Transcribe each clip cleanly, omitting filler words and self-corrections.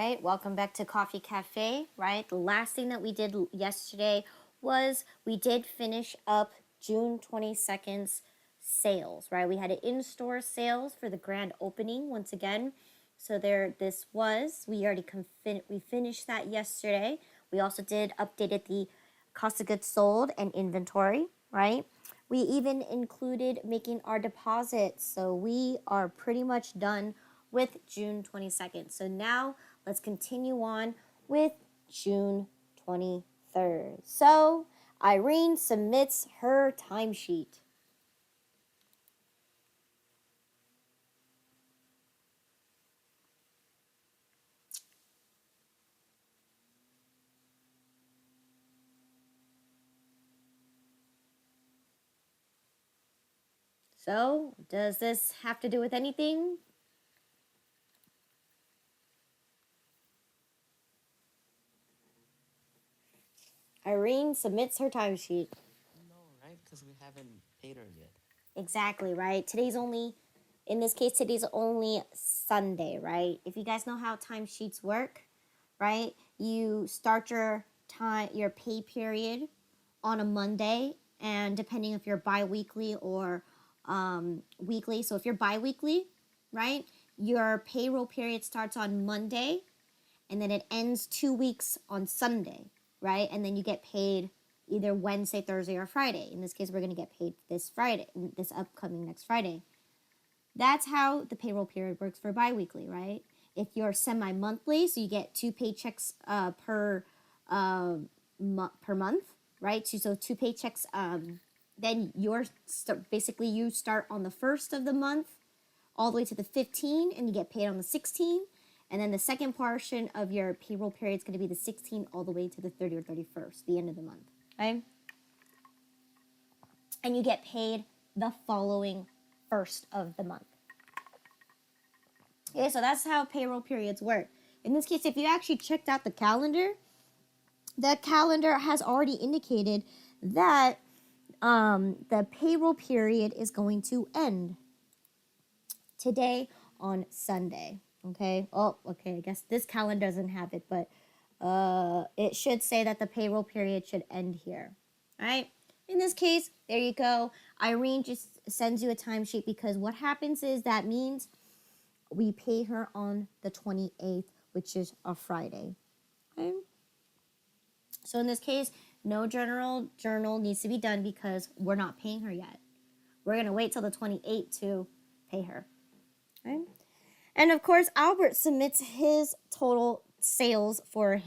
right? Welcome back to Coffee Cafe, right? The last thing that we did yesterday was we did finish up June 22nd's sales, right? We had an in-store sales for the grand opening once again. So we already we finished that yesterday. We also did updated the cost of goods sold and inventory, right? We even included making our deposits. So we are pretty much done with June 22nd. So now let's continue on with June 23rd. So Irene submits her timesheet. So does this have to do with anything? Irene submits her timesheet. No, right? Because we haven't paid her yet. Exactly, right? In this case, today's only Sunday, right? If you guys know how timesheets work, right? You start your pay period on a Monday, and depending if you're bi-weekly or weekly. So if you're bi-weekly, right, your payroll period starts on Monday, and then it ends 2 weeks on Sunday, right? And then you get paid either Wednesday, Thursday, or Friday. In this case, we're going to get paid this Friday, this upcoming next Friday. That's how the payroll period works for biweekly, right? If you're semi-monthly, so you get two paychecks per month, right? So two paychecks. Then basically you start on the 1st of the month, all the way to the 15th, and you get paid on the 16th. And then the second portion of your payroll period is going to be the 16th all the way to the 30th or 31st, the end of the month, right? And you get paid the following 1st of the month. Okay, so that's how payroll periods work. In this case, if you actually checked out the calendar has already indicated that the payroll period is going to end today on Sunday. Okay. Oh, okay. I guess this calendar doesn't have it, but it should say that the payroll period should end here. All right. In this case, there you go. Irene just sends you a timesheet because what happens is that means we pay her on the 28th, which is a Friday. Okay. So in this case, no journal needs to be done because we're not paying her yet. We're going to wait till the 28th to pay her. Okay. And of course, Albert submits his total sales for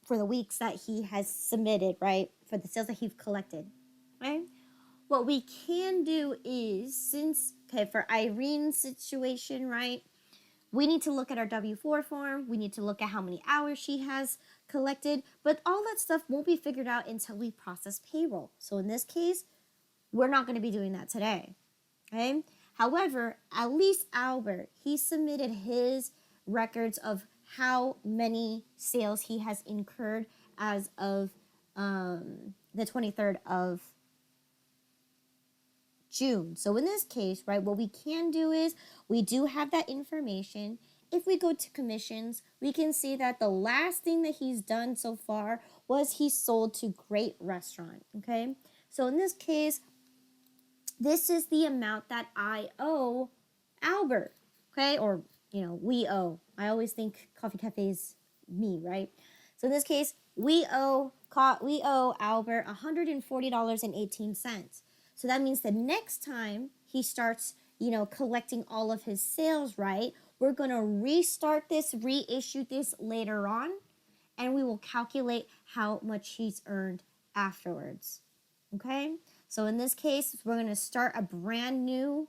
the weeks that he has submitted, right? For the sales that he's collected, right? What we can do is, for Irene's situation, right? We need to look at our W-4 form. We need to look at how many hours she has collected. But all that stuff won't be figured out until we process payroll. So in this case, we're not going to be doing that today, okay? However, at least Albert, he submitted his records of how many sales he has incurred as of the 23rd of June. So in this case, right, what we can do is we do have that information. If we go to commissions, we can see that the last thing that he's done so far was he sold to Great Restaurant, okay? So in this case, this is the amount that I owe Albert, okay? Or, we owe. I always think Coffee Cafe is me, right? So in this case, we owe Albert $140.18. So that means the next time he starts, collecting all of his sales, right, we're going to reissue this later on, and we will calculate how much he's earned afterwards, okay? So in this case, we're going to start a brand new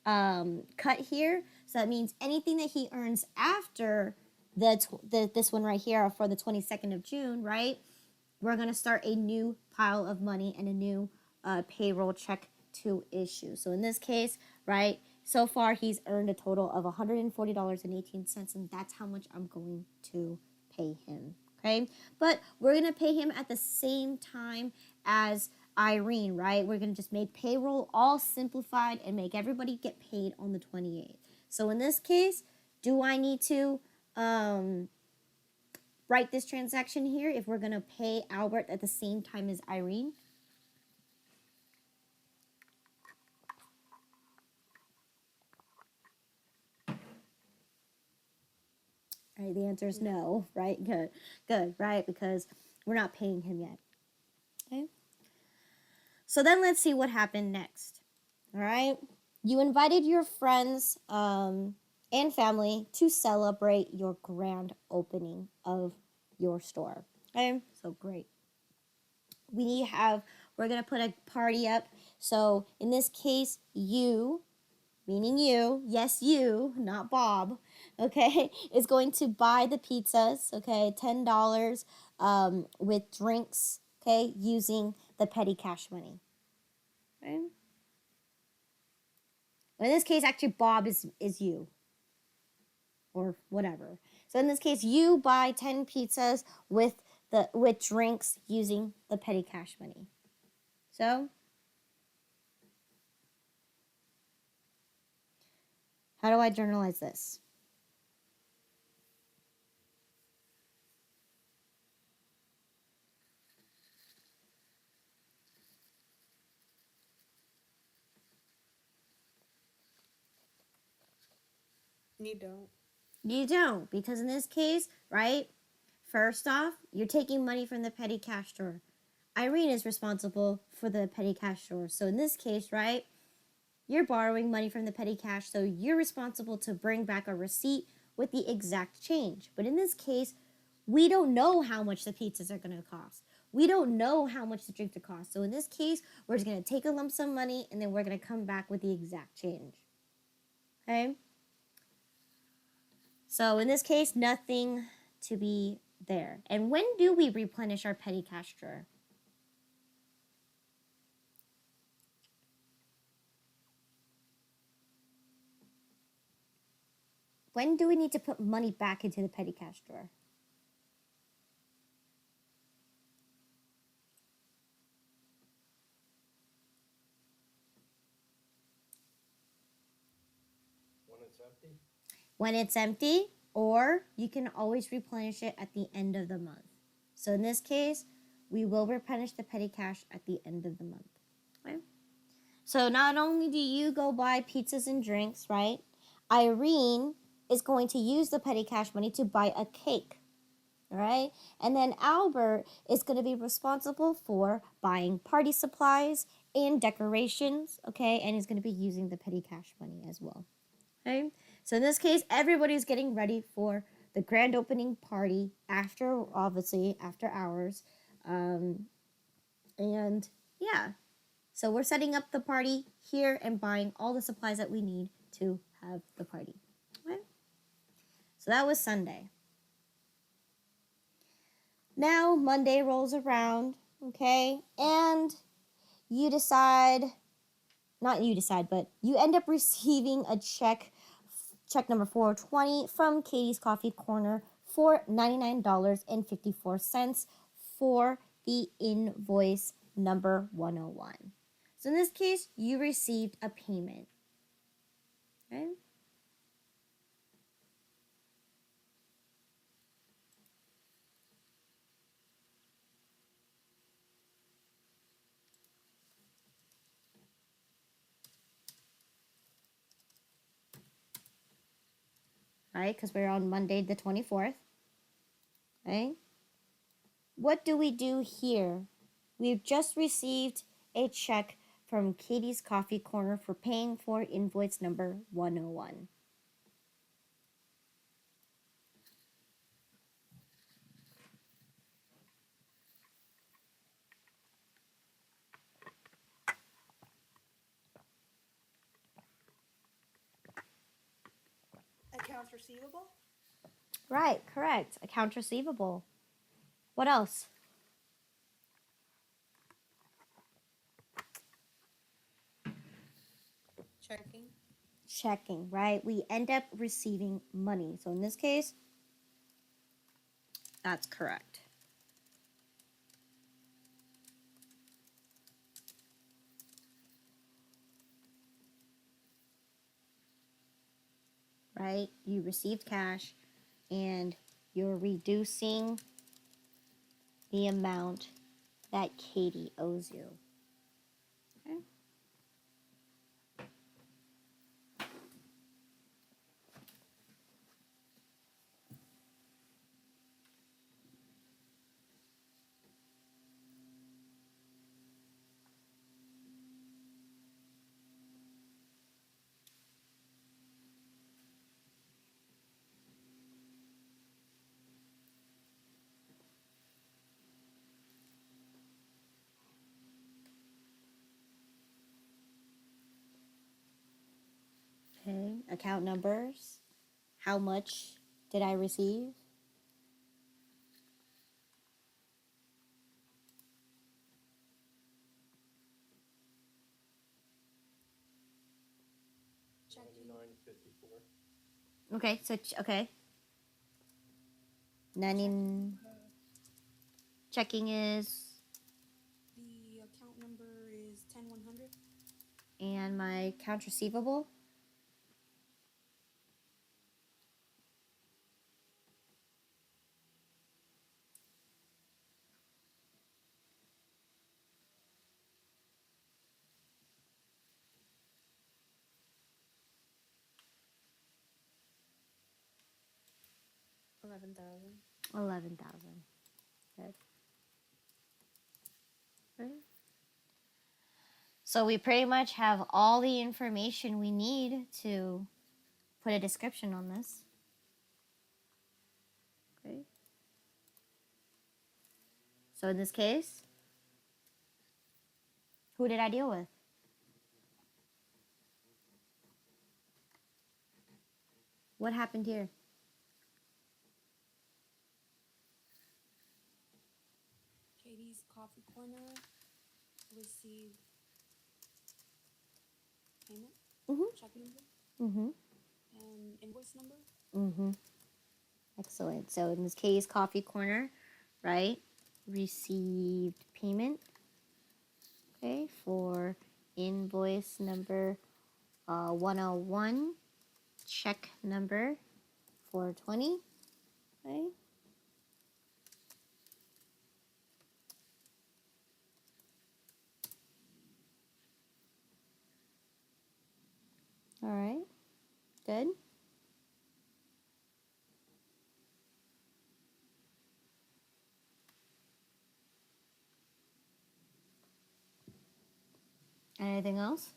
cut here. So that means anything that he earns after this one right here for the 22nd of June, right? We're going to start a new pile of money and a new payroll check to issue. So in this case, right, so far he's earned a total of $140.18, and that's how much I'm going to pay him, okay? But we're going to pay him at the same time as Irene, right? We're going to just make payroll all simplified and make everybody get paid on the 28th. So in this case, do I need to write this transaction here if we're going to pay Albert at the same time as Irene? Right, the answer is no, right? Good, right? Because we're not paying him yet. Okay. So then let's see what happened next. All right. You invited your friends and family to celebrate your grand opening of your store. Okay. So great. We're going to put a party up. So in this case, you, meaning you, yes, you, not Bob, okay, is going to buy the pizzas, okay, $10 with drinks, okay, using the petty cash money. Okay. In this case, actually, Bob is you, or whatever. So in this case, you buy 10 pizzas with drinks using the petty cash money. So how do I journalize this? You don't. You don't, because in this case, right, first off, you're taking money from the petty cash drawer. Irene is responsible for the petty cash drawer. So in this case, right, you're borrowing money from the petty cash, so you're responsible to bring back a receipt with the exact change. But in this case, we don't know how much the pizzas are going to cost. We don't know how much the drinks are cost. So in this case, we're just going to take a lump sum money and then we're going to come back with the exact change. Okay? So in this case, nothing to be there. And when do we replenish our petty cash drawer? When do we need to put money back into the petty cash drawer? When it's empty? When it's empty, or you can always replenish it at the end of the month. So in this case, we will replenish the petty cash at the end of the month. Okay? So not only do you go buy pizzas and drinks, right? Irene is going to use the petty cash money to buy a cake. All right? And then Albert is going to be responsible for buying party supplies and decorations, okay? And he's going to be using the petty cash money as well. Okay? So in this case, everybody's getting ready for the grand opening party obviously, after hours. And yeah, so we're setting up the party here and buying all the supplies that we need to have the party. Okay? So that was Sunday. Now Monday rolls around, okay? And you end up receiving a check number 420 from Katie's Coffee Corner for $99.54 for the invoice number 101. So in this case, you received a payment. Okay? Right? Because we're on Monday the 24th. Okay? What do we do here? We've just received a check from Katie's Coffee Corner for paying for invoice number 101. Accounts receivable? Right, correct. Accounts receivable. What else? Checking. Checking, right? We end up receiving money. So in this case, that's correct. Right? You received cash. and you're reducing the amount that Katie owes you. Okay. Okay, account numbers. How much did I receive? Checking. 99.54. Okay, so okay. 90 checking is, The account number is 10100. and my accounts receivable. $11,000. 11,000. Good. Okay. So we pretty much have all the information we need to put a description on this. Okay. So in this case, who did I deal with? What happened here? Katie's Coffee Corner received payment, Mm-hmm. check number, Mm-hmm. and invoice number. Mm-hmm. Excellent. So in this case, Coffee Corner, right, received payment, okay, for invoice number 101, check number 420, okay. All right, good. Anything else?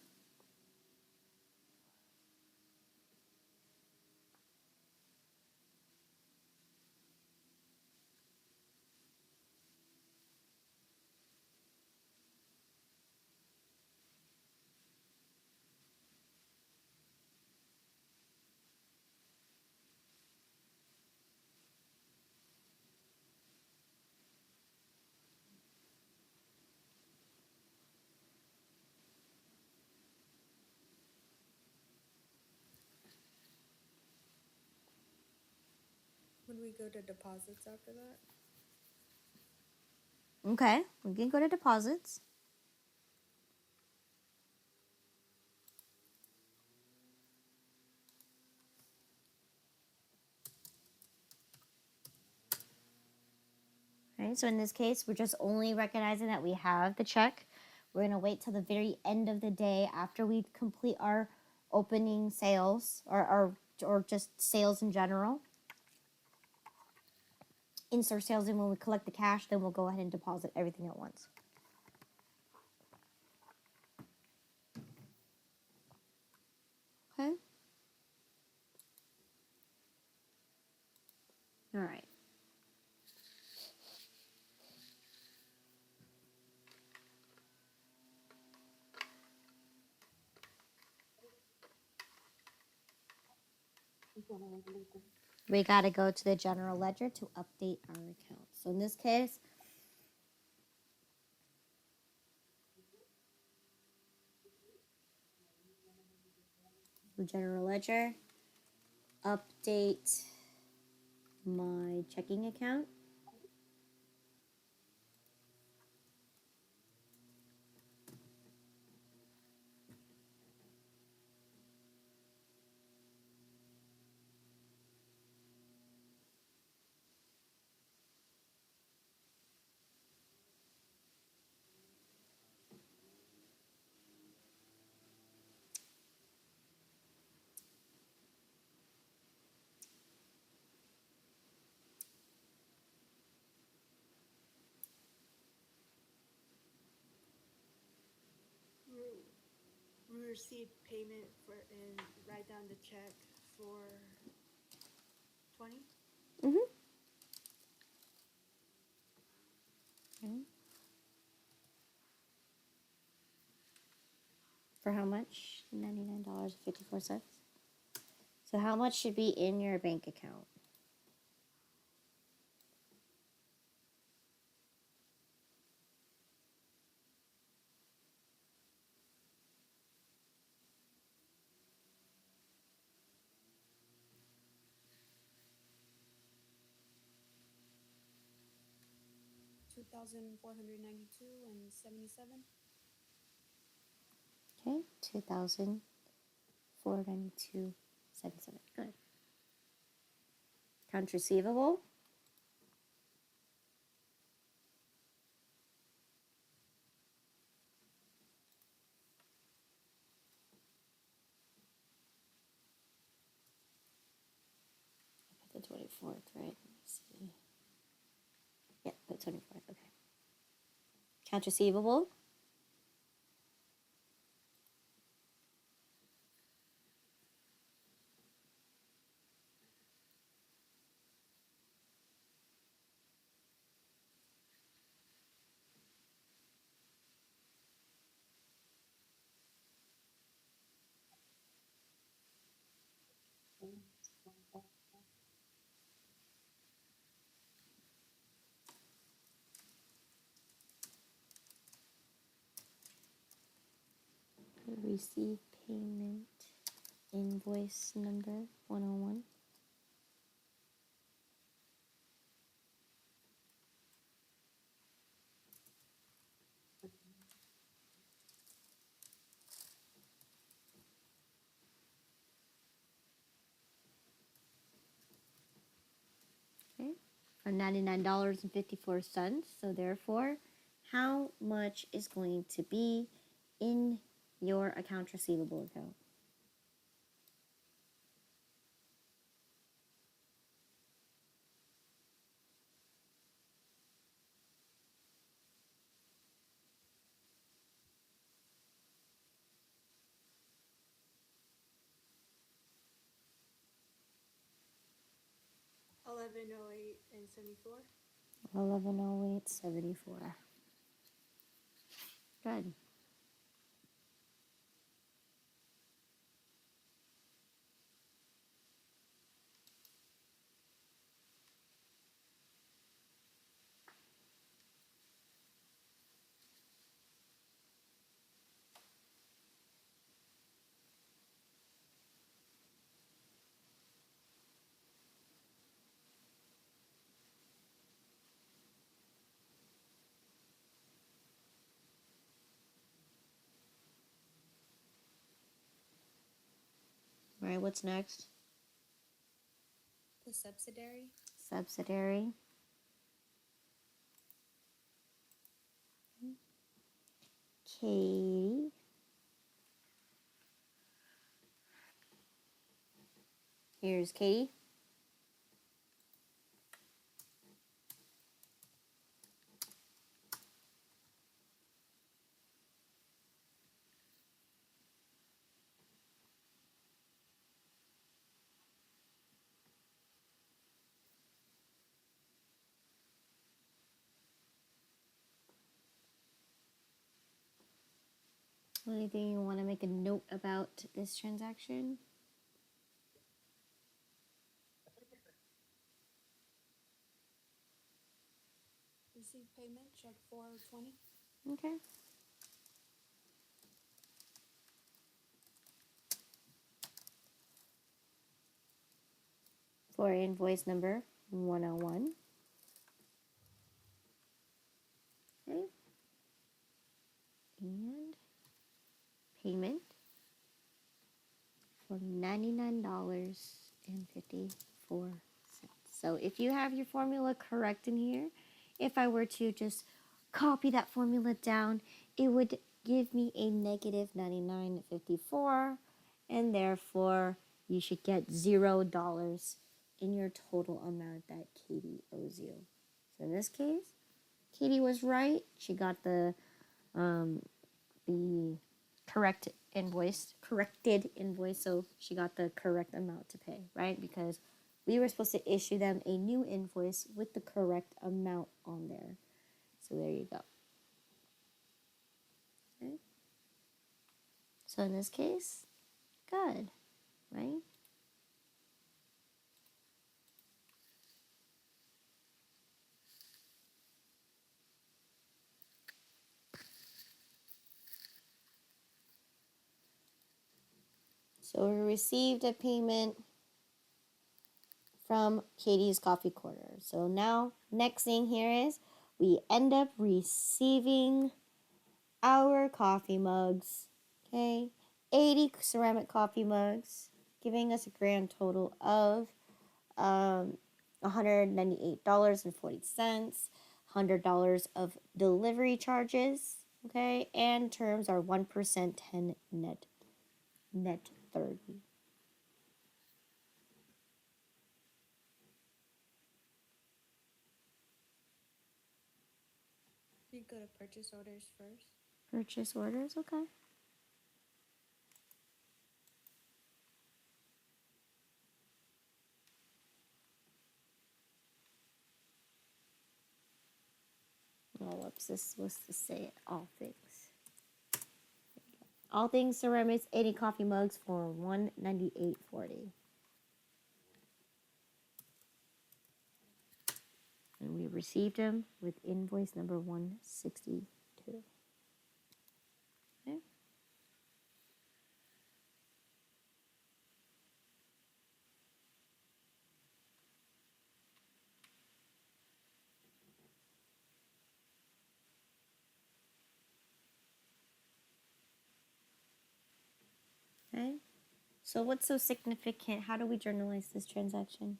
Would we go to deposits after that? Okay, we can go to deposits. Right, so in this case, we're just only recognizing that we have the check. We're going to wait till the very end of the day after we complete our opening sales or just sales in general. Insert sales in when we collect the cash, then we'll go ahead and deposit everything at once. Okay. All right. We got to go to the general ledger to update our account. So in this case, the general ledger, update my checking account. receive payment for and write down the check for 20. Mm-hmm. Okay. For how much? $99.54. So how much should be in your bank account? $2,492.77. Okay, 2,492.77. Good. Accounts receivable. Put the 24th, right? Let me see. Yeah, put 24th. Okay. Accounts receivable. Receive payment. Invoice number 101. Okay. For $99.54. So therefore, how much is going to be in your accounts receivable account? $11.08 and 74. 1108.74. Good. All right, what's next? The subsidiary. Subsidiary. Katie. Here's Katie. Anything you want to make a note about this transaction? Receive payment, check for 20. Okay. For invoice number 101. Okay. And payment for $99.54. So if you have your formula correct in here, if I were to just copy that formula down, it would give me a negative 99.54, and therefore you should get $0 in your total amount that Katie owes you. So in this case, Katie was right. She got the corrected invoice, so she got the correct amount to pay, right? Because we were supposed to issue them a new invoice with the correct amount on there. So there you go. Okay. So in this case, good, right? So we received a payment from Katie's Coffee Corner. So now, next thing here is we end up receiving our coffee mugs. Okay, 80 ceramic coffee mugs, giving us a grand total of $198.40, $100 of delivery charges. Okay, and terms are 1% 10 net 30. You go to purchase orders first. Purchase orders, okay. Oh, whoops, this was to say all things. All things ceramics, 80 coffee mugs for $198.40. And we received them with invoice number 162. Okay. Okay. So what's so significant? How do we journalize this transaction?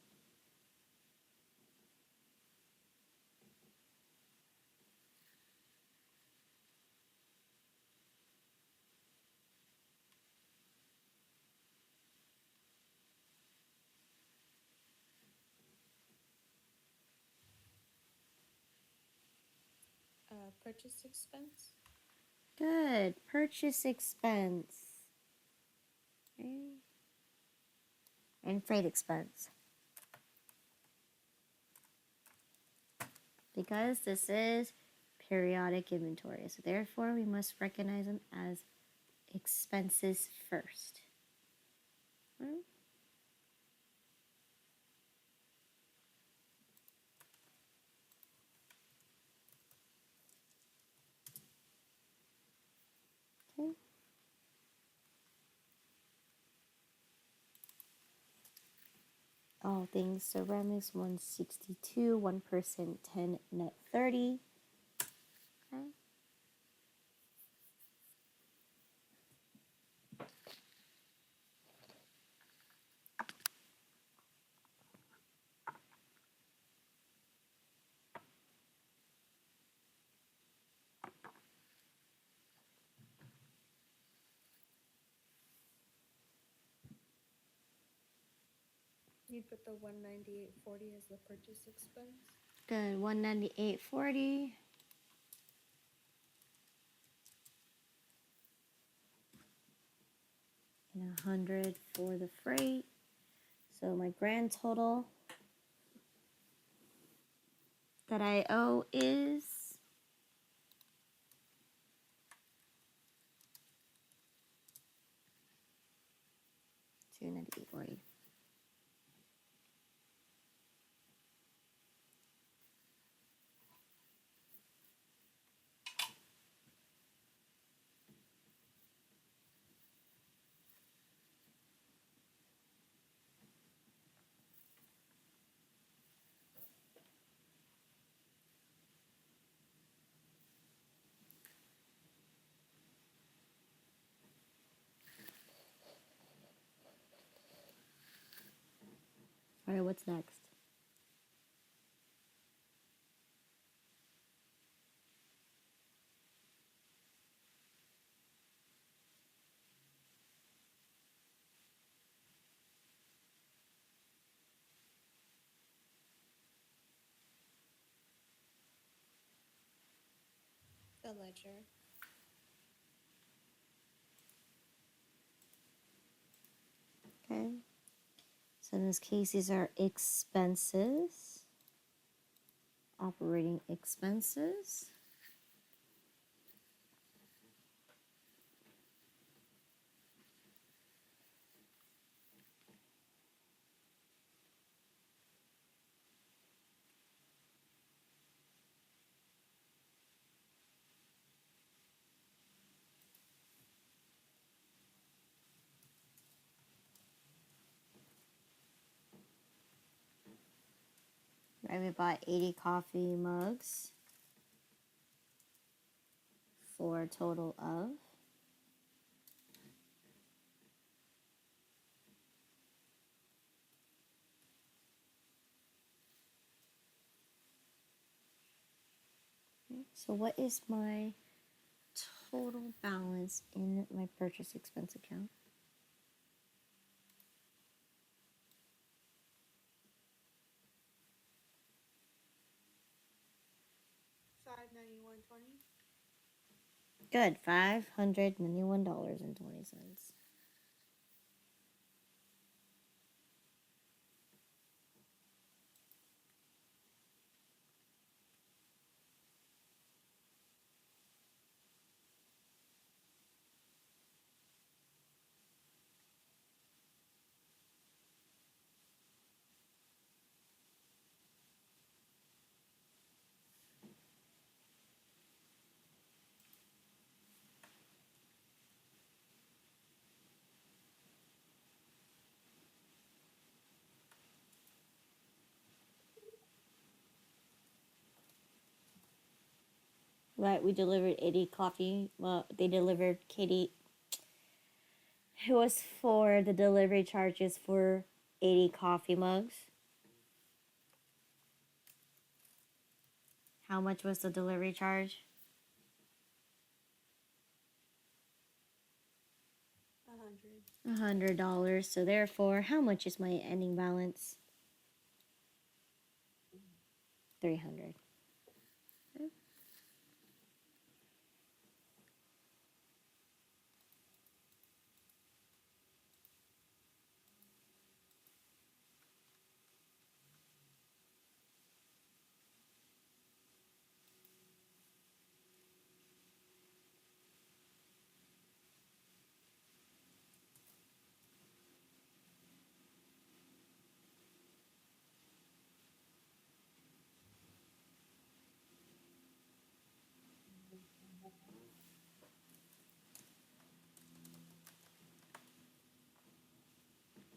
Purchase expense. Good. Purchase expense. Okay. And freight expense. Because this is periodic inventory. So therefore we must recognize them as expenses first. Right? Okay. All things ceramics 162, 1% 10 net 30. Okay. You put the 198.40 as the purchase expense. Good. 198.40. And 100 for the freight. So my grand total that I owe is $298.40. All right, what's next? The ledger. Okay. So in this case, these are expenses, operating expenses. Right, we bought 80 coffee mugs for a total of so what is my total balance in my purchase expense account? $591.20. Good, $591.20. Right, we delivered 80 coffee. Well, they delivered Katie. It was for the delivery charges for 80 coffee mugs. How much was the delivery charge? $100. So therefore, how much is my ending balance? 300. Okay.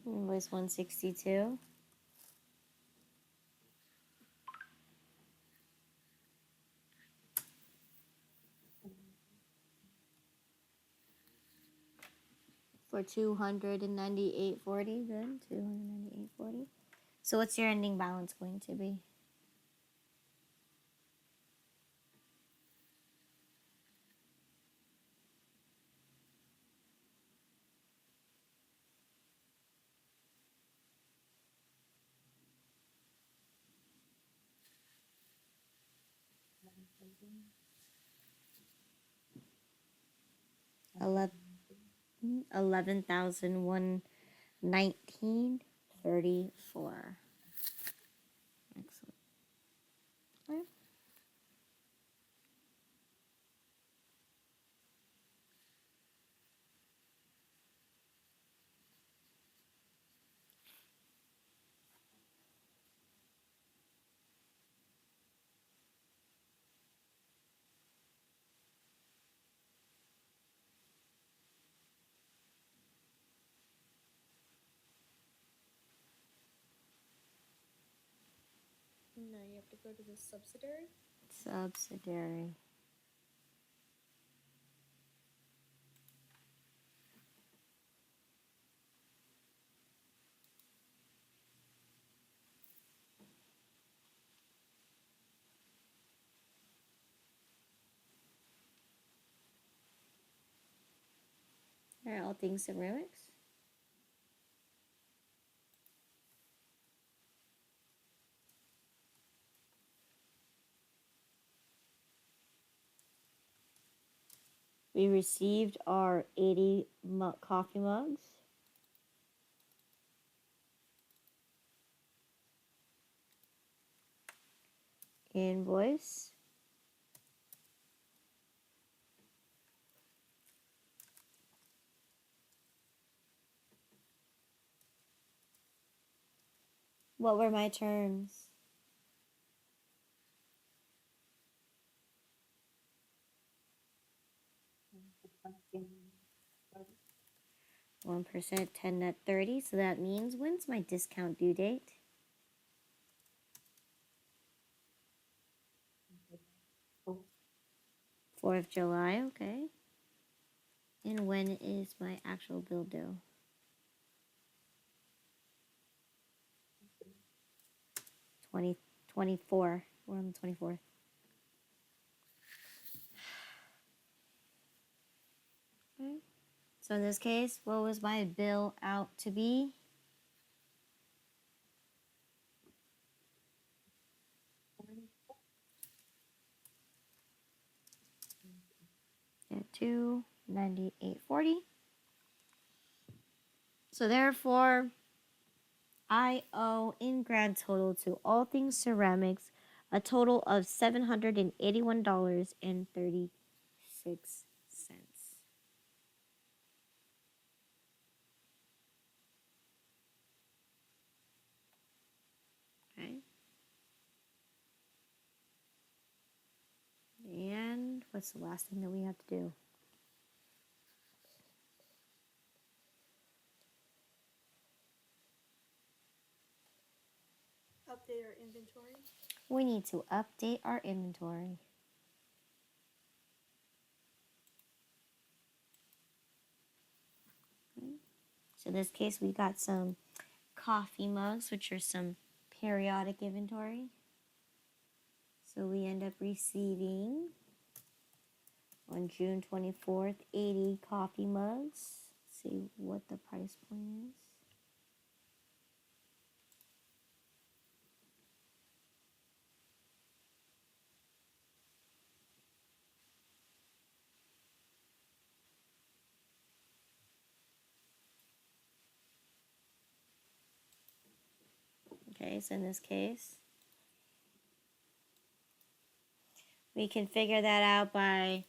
Invoice 162. For 298.40. Good. 298.40. So what's your ending balance going to be? Eleven 11,119.34. Excellent. Okay. Now you have to go to the subsidiary. Subsidiary. All right, all things ceramics. We received our 80 coffee mugs. invoice. What were my terms? 1%, 10 net 30. So that means when's my discount due date? 4th of July, okay. And when is my actual bill due? 24. We're on the 24th. Okay. So in this case, what was my bill out to be? Yeah, 298.40. So therefore, I owe in grand total to all things ceramics a total of $781.36. Okay. And what's the last thing that we have to do? Update our inventory. We need to update our inventory. Okay. So in this case, we got some coffee mugs, which are some periodic inventory. So we end up receiving on June 24th 80 coffee mugs. Let's see what the price point is. Okay, so in this case, we can figure that out by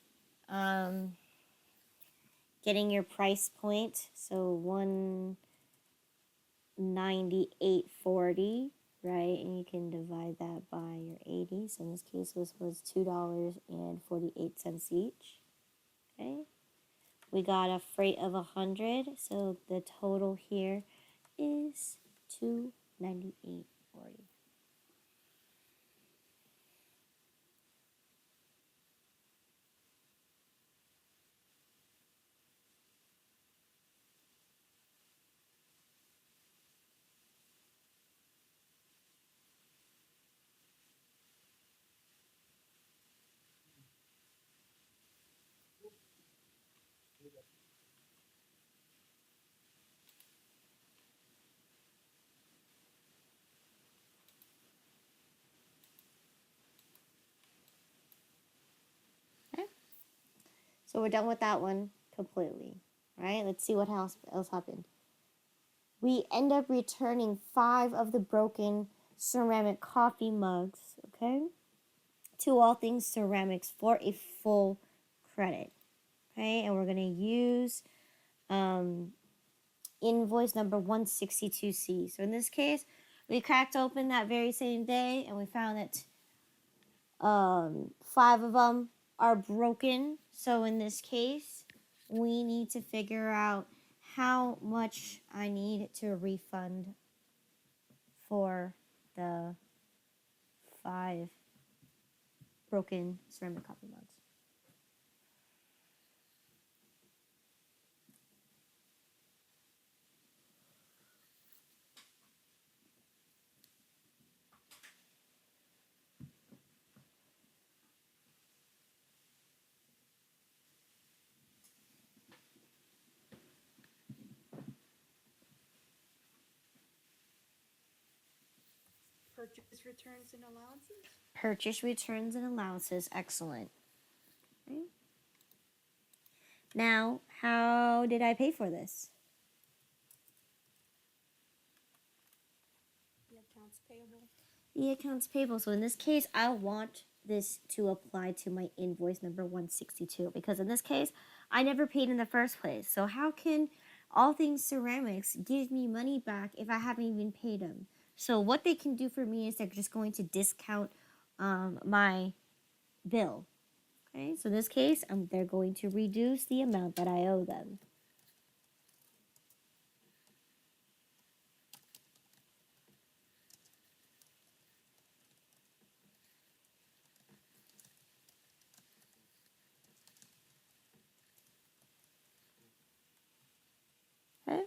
getting your price point. So 198.40, right? And you can divide that by your 80. So in this case, this was $2.48 each. Okay. We got a freight of 100, so the total here is $298.40. Okay. So we're done with that one completely, right? Let's see what else happened. We end up returning 5 of the broken ceramic coffee mugs, okay, to All Things Ceramics for a full credit, okay? And we're going to use invoice number 162C. So in this case, we cracked open that very same day and we found that 5 of them are broken. So in this case, we need to figure out how much I need to refund for the 5 broken ceramic coffee mugs. Purchase returns and allowances. Purchase returns and allowances. Excellent. Okay. Now, how did I pay for this? The accounts payable. the accounts payable. So in this case, I want this to apply to my invoice number 162 because in this case, I never paid in the first place. So how can All Things Ceramics give me money back if I haven't even paid them? So what they can do for me is they're just going to discount my bill. Okay, so in this case, they're going to reduce the amount that I owe them. Okay.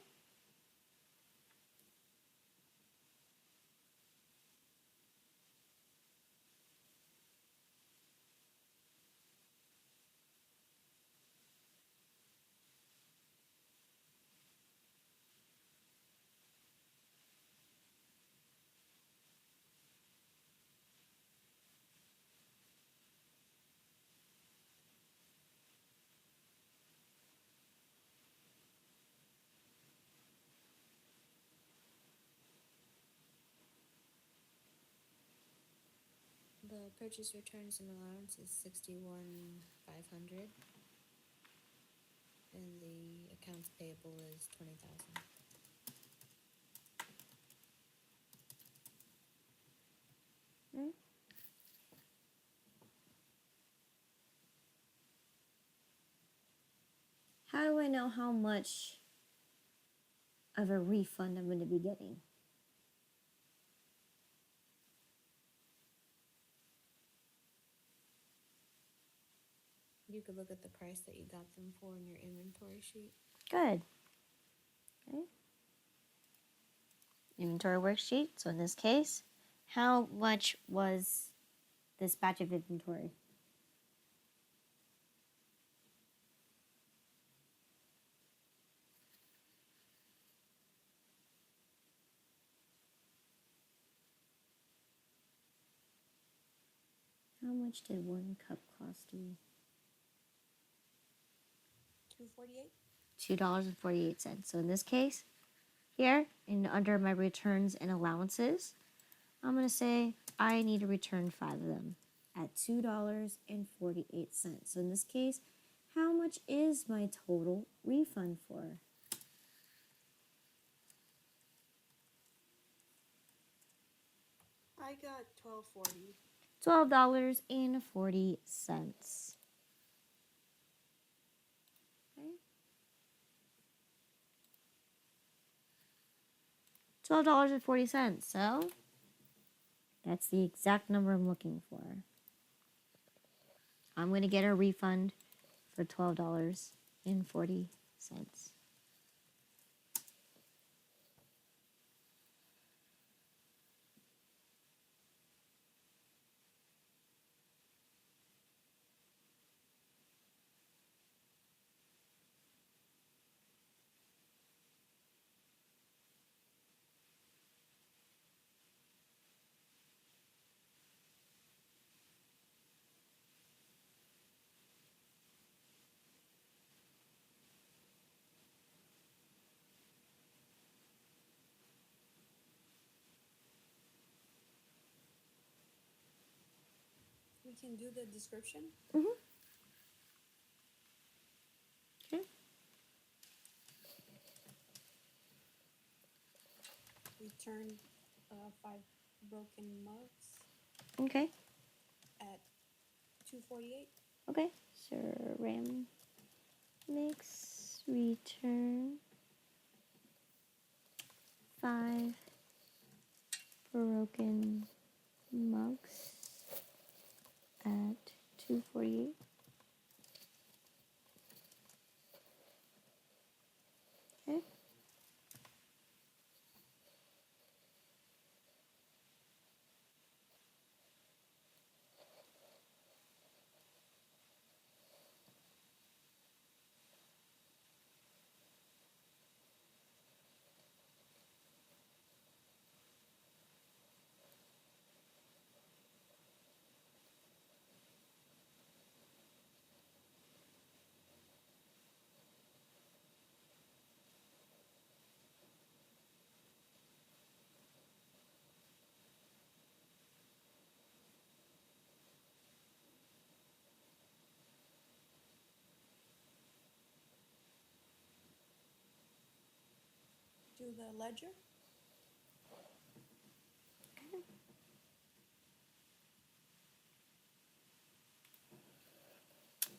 The purchase returns and allowance is 61,500, and the accounts payable is 20,000. Okay. How do I know how much of a refund I'm going to be getting? You could look at the price that you got them for in your inventory sheet. Good. Okay. Inventory worksheet. So in this case, how much was this batch of inventory? How much did one cup cost me? $2.48. $2.48. So in this case, here, under my returns and allowances, I'm going to say I need to return 5 of them at $2.48. So in this case, how much is my total refund for? I got 12.40. $12.40. Okay. $12.40. So that's the exact number I'm looking for. I'm going to get a refund for $12.40. We can do the description. Mm-hmm. Okay. Return 5 broken mugs Okay. at $2.48. Okay. Ceramics return 5 broken mugs at $2.48. Okay. to the ledger.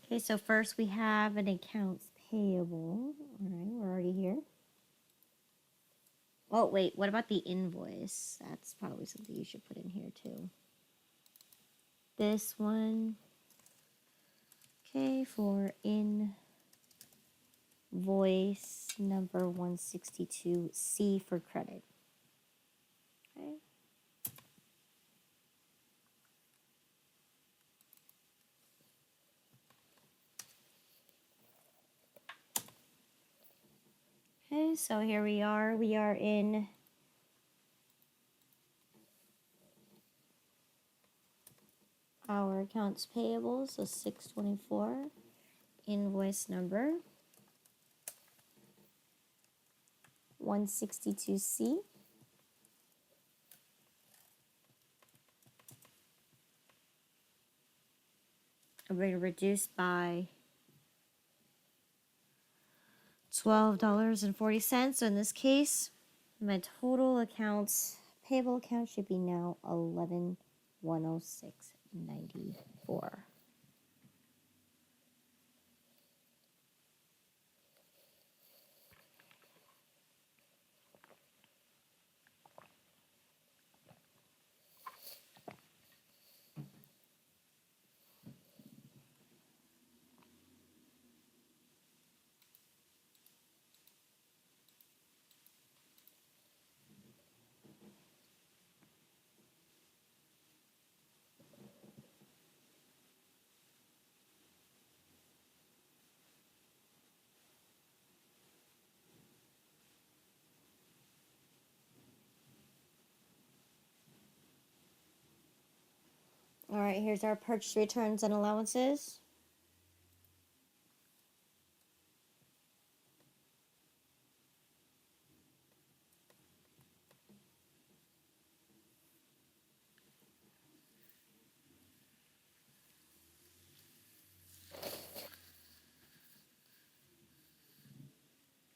Okay, so first we have an accounts payable. All right, we're already here. Oh, wait, what about the invoice? That's probably something you should put in here too. This one. Okay, for invoice number 162, C for credit. Okay. Okay, so here we are. We are in our accounts payable, so 624, invoice number 162C. I'm going to reduce by $12.40. So in this case, my total accounts payable account should be now 11,106.94. All right, here's our purchase returns and allowances.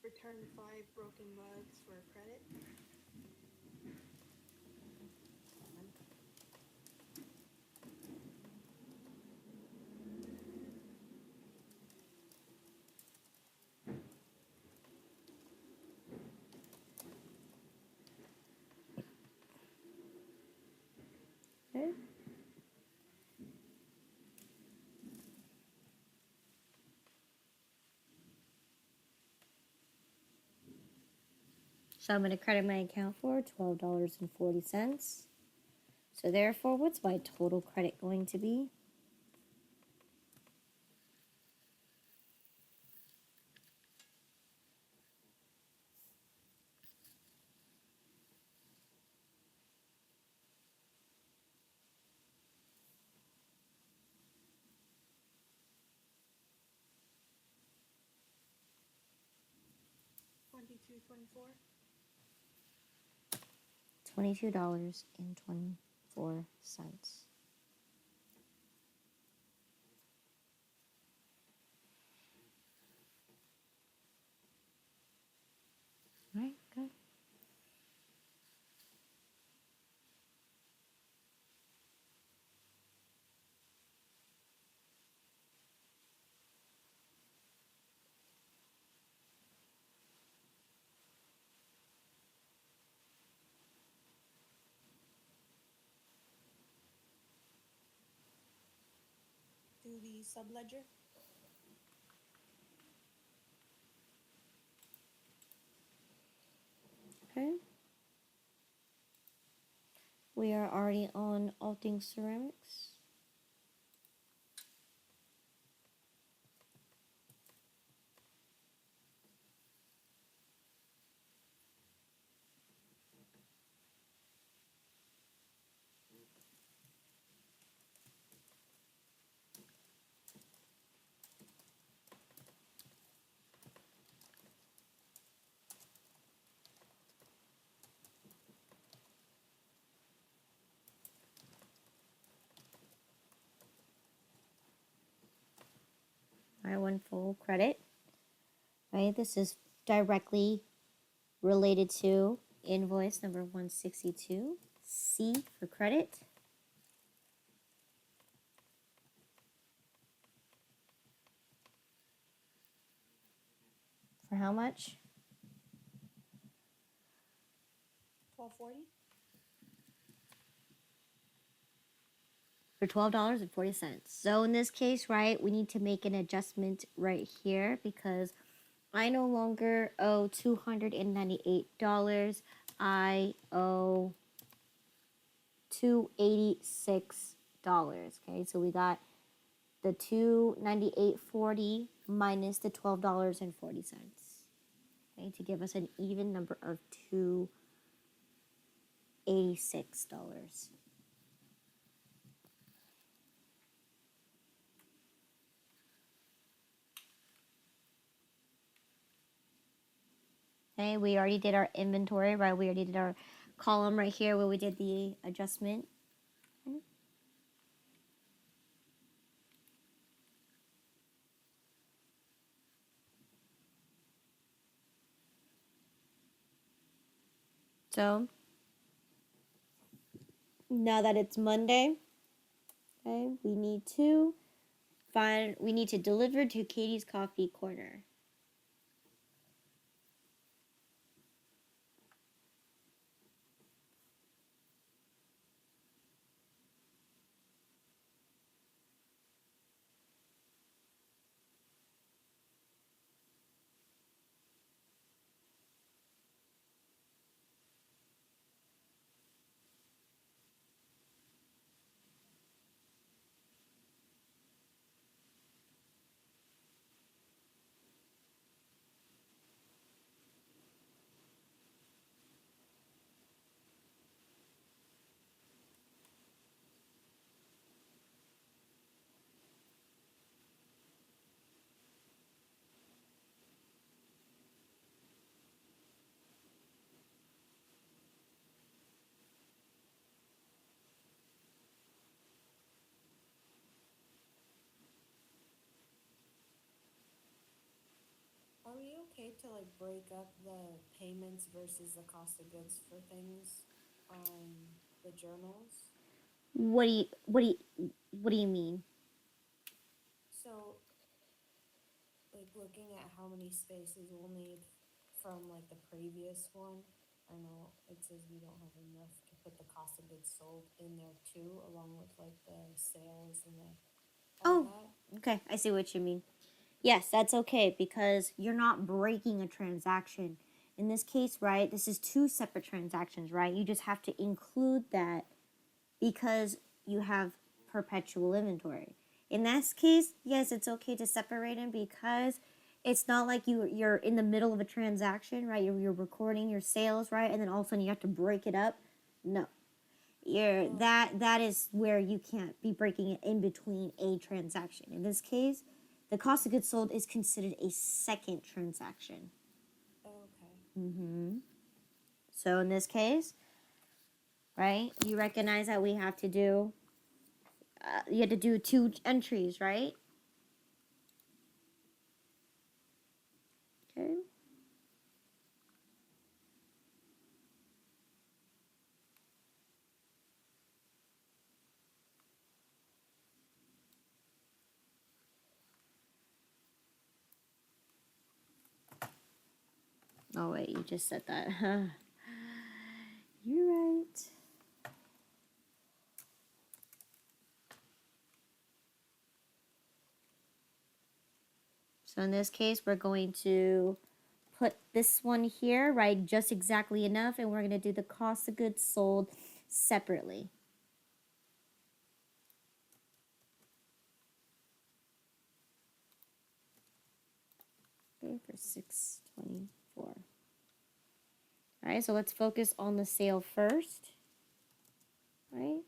Return 5 broken mugs for credit. Okay. So I'm going to credit my account for $12.40. So therefore, what's my total credit going to be? $22.24. $22.24. All right, good. Do the subledger. Okay. We are already on all things ceramics. I won full credit. Right, this is directly related to invoice number 162, C for credit. For how much? $12.40. For $12.40. So in this case, right, we need to make an adjustment right here because I no longer owe $298. I owe $286. Okay, so we got the $298.40 minus the $12.40. Okay, to give us an even number of $286. Okay, we already did our inventory, right? We already did our column right here where we did the adjustment. Okay. So now that it's Monday, okay, we need to deliver to Katie's Coffee Corner. Are we okay to like break up the payments versus the cost of goods for things on the journals? What do you mean? So, like looking at how many spaces we'll need from like the previous one, I know it says we don't have enough to put the cost of goods sold in there too, along with like the sales and the all Oh, that. okay, I see what you mean. Yes, that's okay because you're not breaking a transaction. In this case, right, this is two separate transactions, right? You just have to include that because you have perpetual inventory. In this case, yes, it's okay to separate them because it's not like you're in the middle of a transaction, right? You're recording your sales, right? And then all of a sudden you have to break it up. No. That is where you can't be breaking it in between a transaction. In this case, the cost of goods sold is considered a second transaction. Okay. So in this case, right, you recognize that we have to do you had to do two entries, right? Okay. Oh wait, you just said that. You're right. So in this case, we're going to put this one here, right, just exactly enough, and we're going to do the cost of goods sold separately. Okay, for 624. All right, so let's focus on the sale first, right?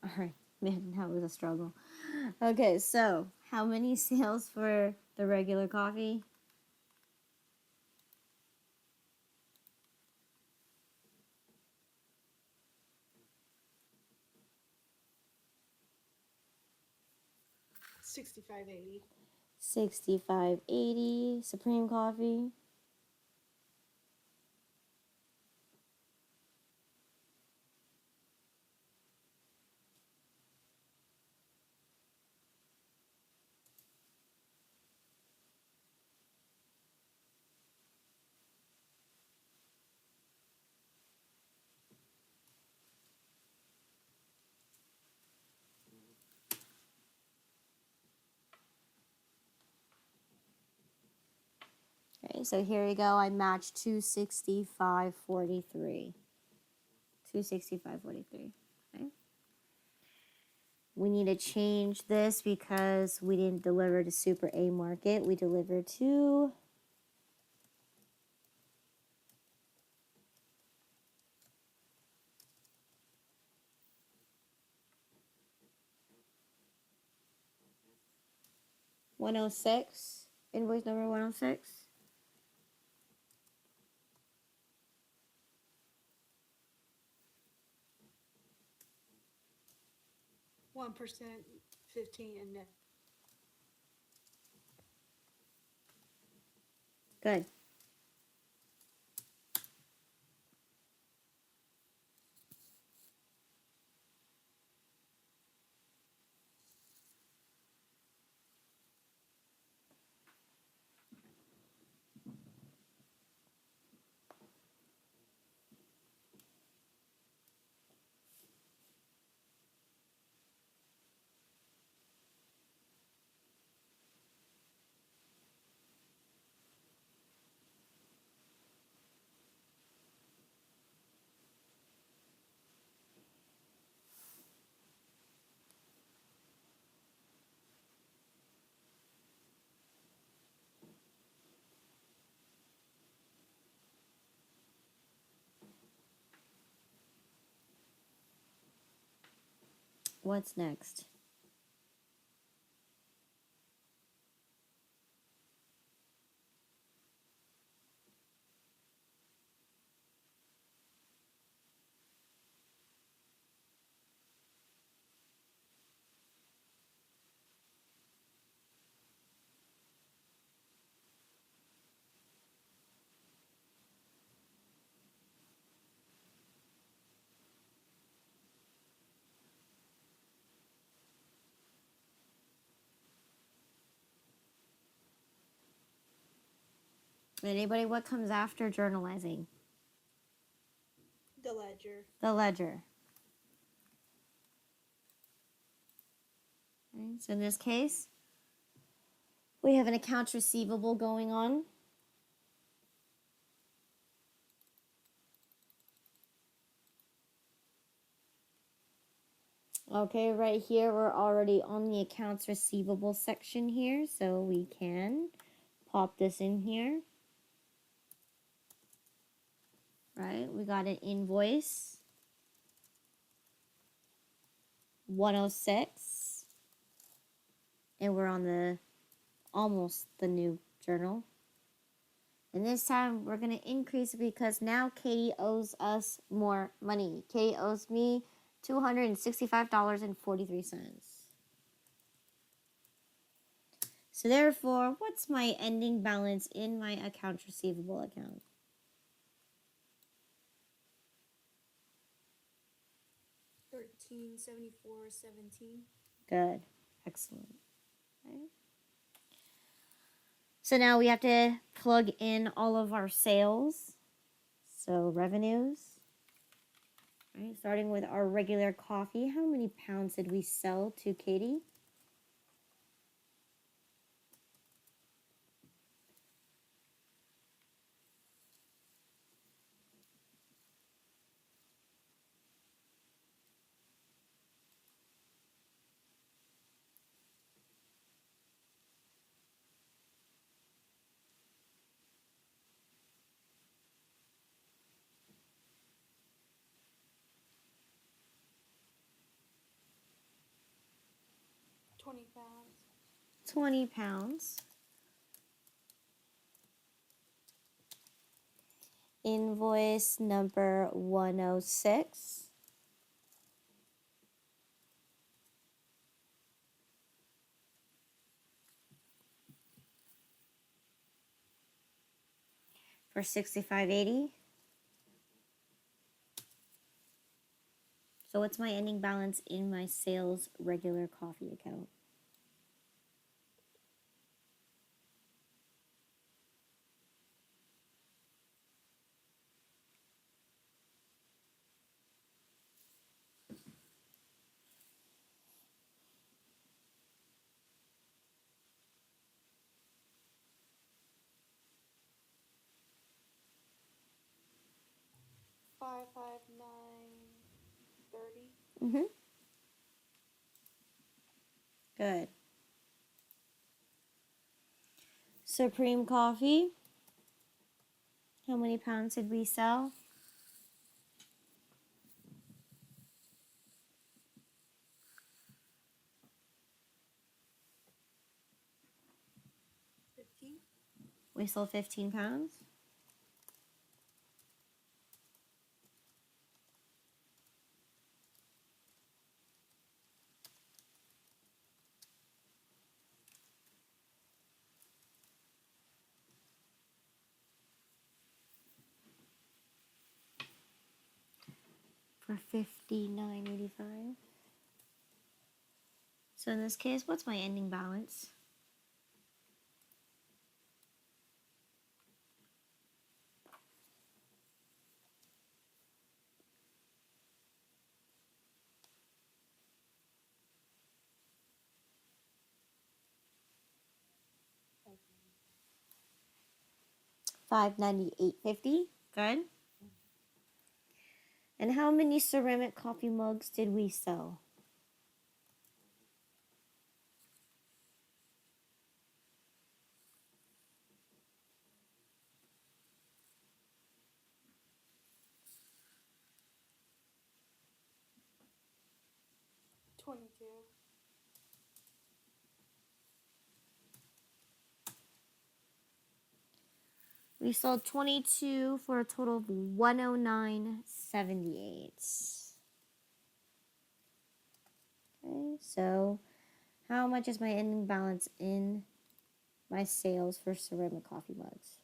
All right, man, that was a struggle. Okay, so how many sales for the regular coffee? $65.80. 65.80 Supreme Coffee. Okay, so here we go. I matched 265.43. 265.43. Okay. We need to change this because we didn't deliver to Super A Market. We delivered to $106. Invoice number 106. 1%, 15, and net. Good. What's next? Anybody, what comes after journalizing? The ledger. The ledger. Okay, so in this case, we have an accounts receivable going on. Okay, right here, we're already on the accounts receivable section here, so we can pop this in here. Right, we got an invoice 106, and we're on the almost the new journal. And this time we're going to increase it because now Katie owes us more money. Katie owes me $265.43. So therefore, what's my ending balance in my accounts receivable account? $1374.17. Good. Excellent. Okay. So now we have to plug in all of our sales. So revenues. Right, starting with our regular coffee. How many pounds did we sell to Katie? 20 pounds. 20 pounds. Invoice number 106. For $65.80. So what's my ending balance in my sales regular coffee account? $559.30. Mm-hmm. Good. Supreme Coffee. How many pounds did we sell? 15. We sold 15 pounds. For $59.85. So in this case, what's my ending balance? $598.50. Good. And how many ceramic coffee mugs did we sell? 22. We sold 22 for a total of $109.78. Okay, so how much is my ending balance in my sales for ceramic coffee mugs?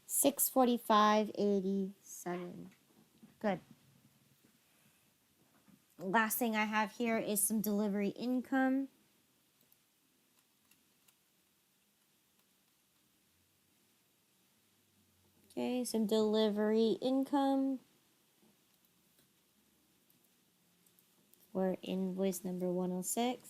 $645.87. Good. Last thing I have here is some delivery income. Okay, some delivery income for invoice number 106.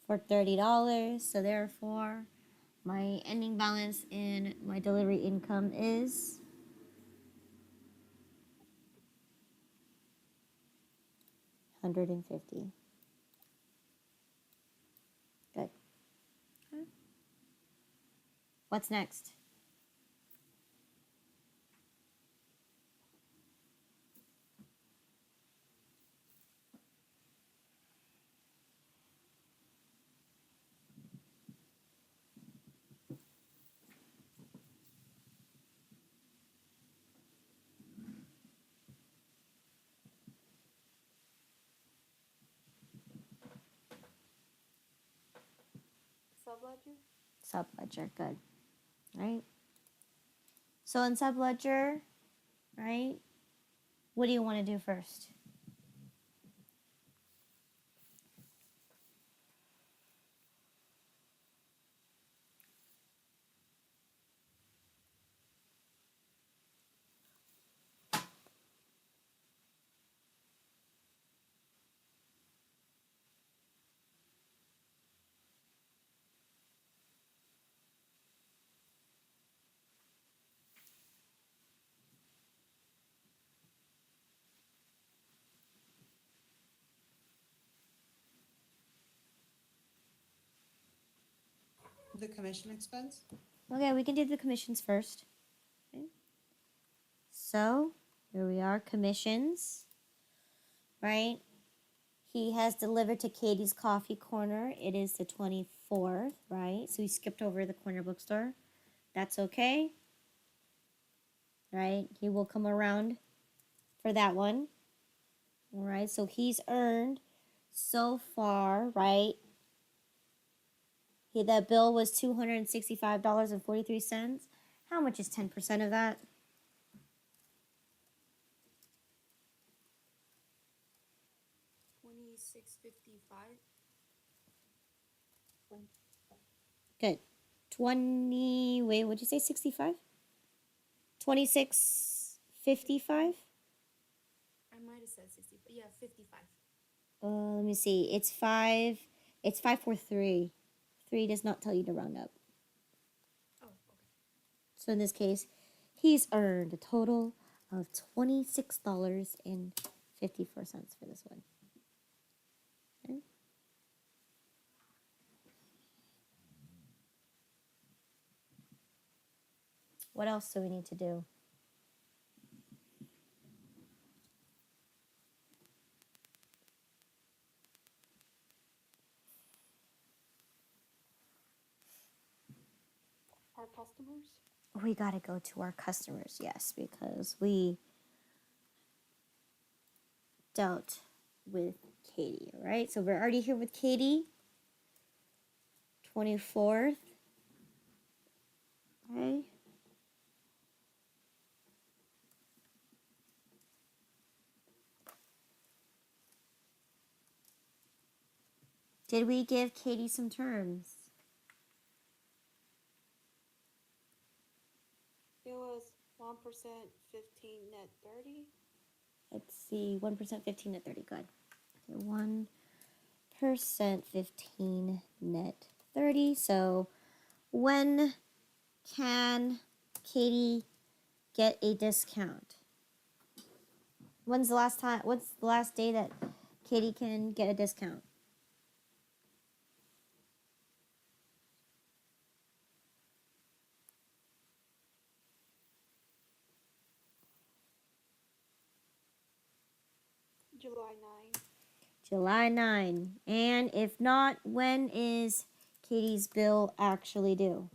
For $30. So therefore, my ending balance in my delivery income is $150. Good. Okay. What's next? Subledger. Subledger. Good. Right? So in subledger, right? What do you want to do first? The commission expense? Okay, we can do the commissions first. Okay. So, here we are, commissions, right? He has delivered to Katie's Coffee Corner. It is the 24th, right? So he skipped over the corner bookstore. That's okay, right? He will come around for that one. All right, so he's earned so far, right? That bill was $265.43. How much is 10% of that? $26.55. Good. 20, wait, what'd you say, 65? 26.55? I might have said 60, but yeah, 55. Let me see. It's 543. 3 does not tell you to round up. Oh, okay. So in this case, he's earned a total of $26.54 for this one. Okay. What else do we need to do? Our customers? We got to go to our customers, yes, because we dealt with Katie, all right? So we're already here with Katie. 24th. Okay. Did we give Katie some terms? It was 1%, 15, net 30. Let's see, 1%, 15 net 30. Good. So 1%, 15 net 30. So when can Katie get a discount? What's the last day that Katie can get a discount? July 9. July 9. And if not, when is Katie's bill actually due?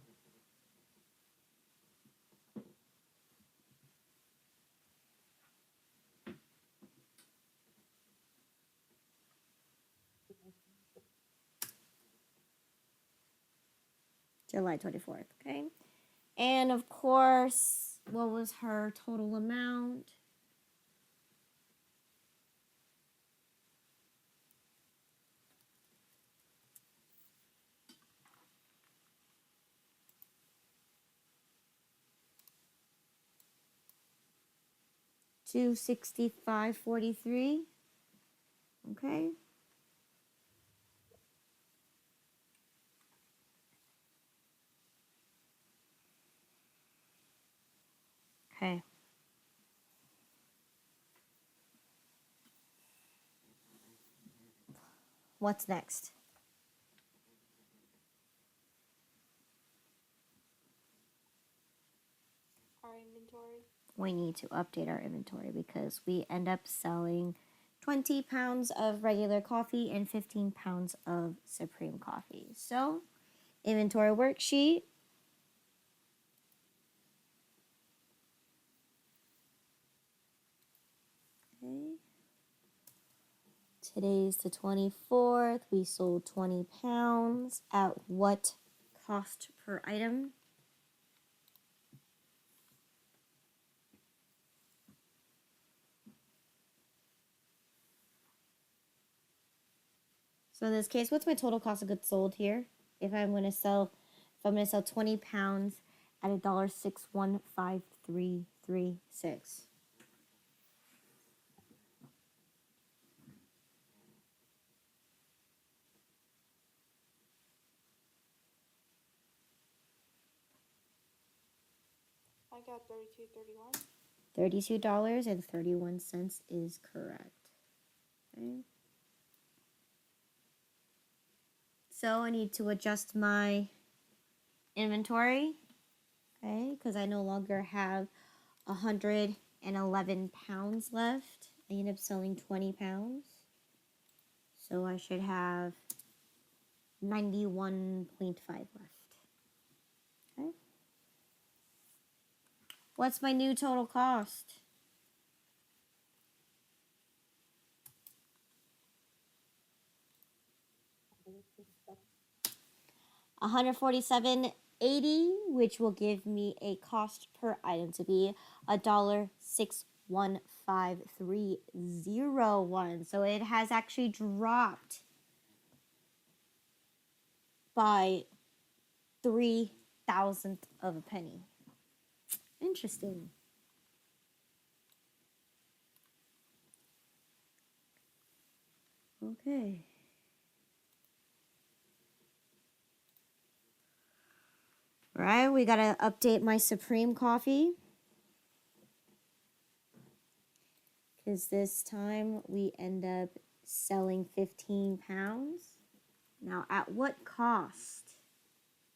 July 24th, okay? And of course, what was her total amount? $265.43. Okay. Okay. What's next? Our inventory. We need to update our inventory because we end up selling 20 pounds of regular coffee and 15 pounds of Supreme coffee. So, inventory worksheet. Okay. Today's the 24th. We sold 20 pounds at what cost per item? So in this case, what's my total cost of goods sold here? If I'm gonna sell 20 pounds at $1.615336. I got 32.31. $32.31 is correct. Okay. So I need to adjust my inventory, okay, because I no longer have 111 pounds left. I ended up selling 20 pounds. So I should have 91.5 left. Okay. What's my new total cost? $147.80, which will give me a cost per item to be $1,615,301. So it has actually dropped by 0.003 of a penny. Interesting. Okay. All right, we gotta update my Supreme coffee. Because this time we end up selling 15 pounds. Now, at what cost?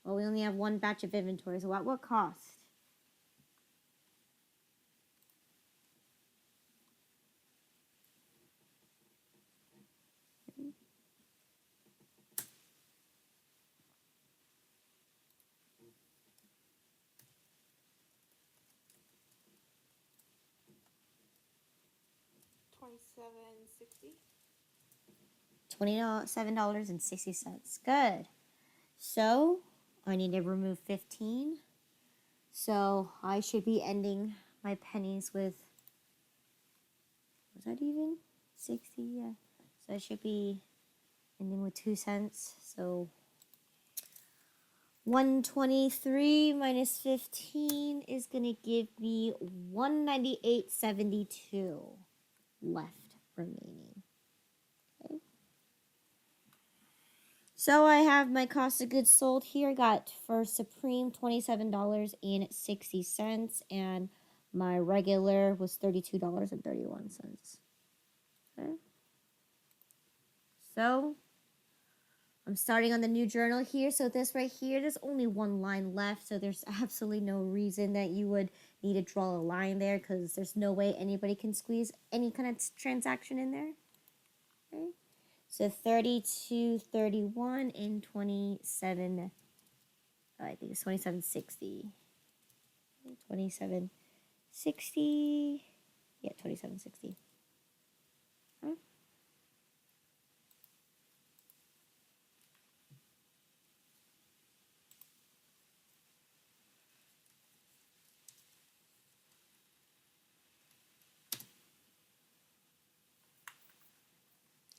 Well, we only have one batch of inventory, so at what cost? $27.60. $27.60. Good. So, I need to remove 15. So, I should be ending my pennies with, was that even? 60, yeah. So, I should be ending with 2 cents. So, 123 minus 15 is going to give me 198.72 left remaining. Okay. So I have my cost of goods sold here. I got for Supreme $27.60 and my regular was $32.31. Okay. So I'm starting on the new journal here. So this right here, there's only one line left. So there's absolutely no reason that you would need to draw a line there because there's no way anybody can squeeze any kind of transaction in there. Okay. So 32, 31, and 27, I think it's 27.60. 27.60. Yeah, 27.60. Okay.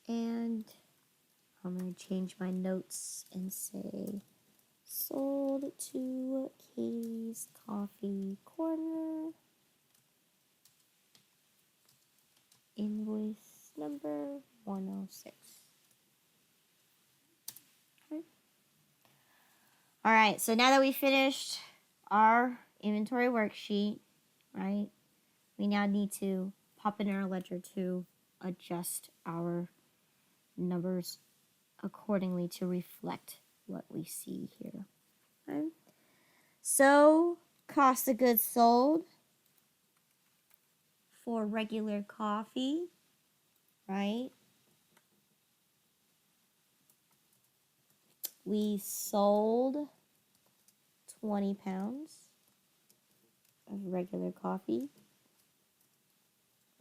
And I'm going to change my notes and say sold to Katie's Coffee Corner. Invoice number 106. Okay. All right, so now that we finished our inventory worksheet, right, we now need to pop in our ledger to adjust our numbers accordingly to reflect what we see here. Okay. So, cost of goods sold for regular coffee, right? We sold 20 pounds of regular coffee.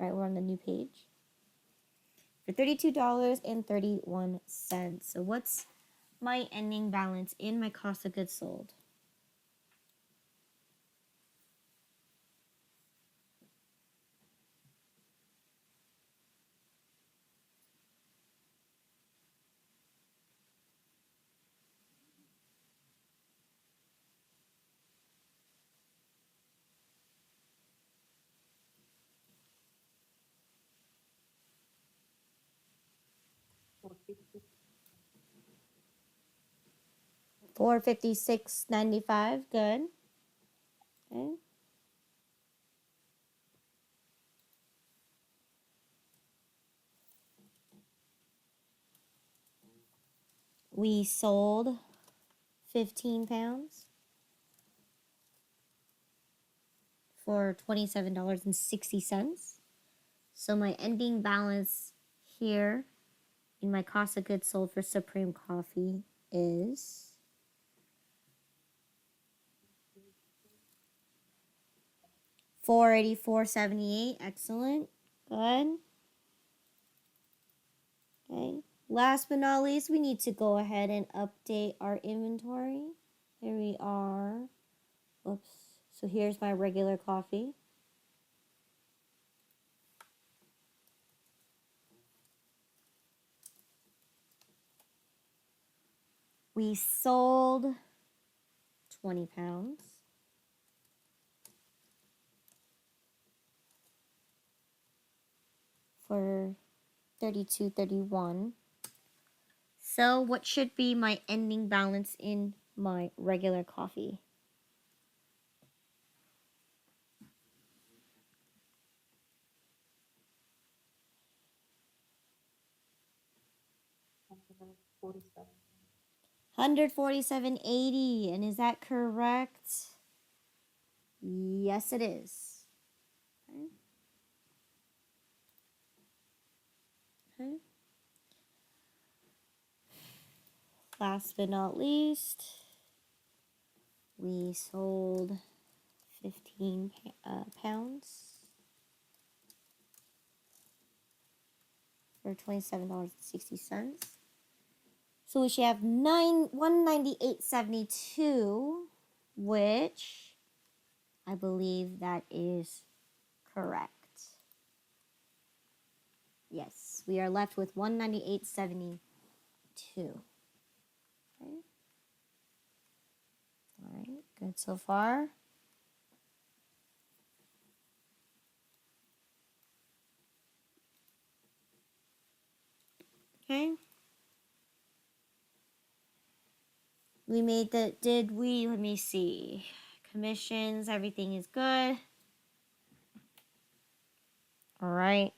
Right, we're on the new page. For $32.31. So what's my ending balance in my cost of goods sold? $456.95. Good. Okay. We sold 15 pounds. for $27.60. So my ending balance here in my cost of goods sold for Supreme Coffee is $484.78. Excellent. Good. Okay. Last but not least, we need to go ahead and update our inventory. Here we are. Oops. So here's my regular coffee. We sold 20 pounds. For $32.31. So what should be my ending balance in my regular coffee? $147.80. And is that correct? Yes, it is. Okay. Okay. Last but not least, we sold 15 pounds for $27.60. So we should have 198.72, which I believe that is correct. Yes, we are left with 198.72. Okay. All right, good so far. Okay. We made the, let me see. Commissions, everything is good. All right.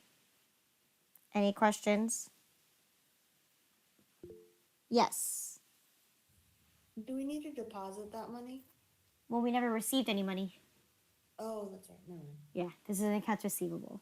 Any questions? Yes. Do we need to deposit that money? Well, we never received any money. Oh, that's right. No. Yeah, this is an accounts receivable.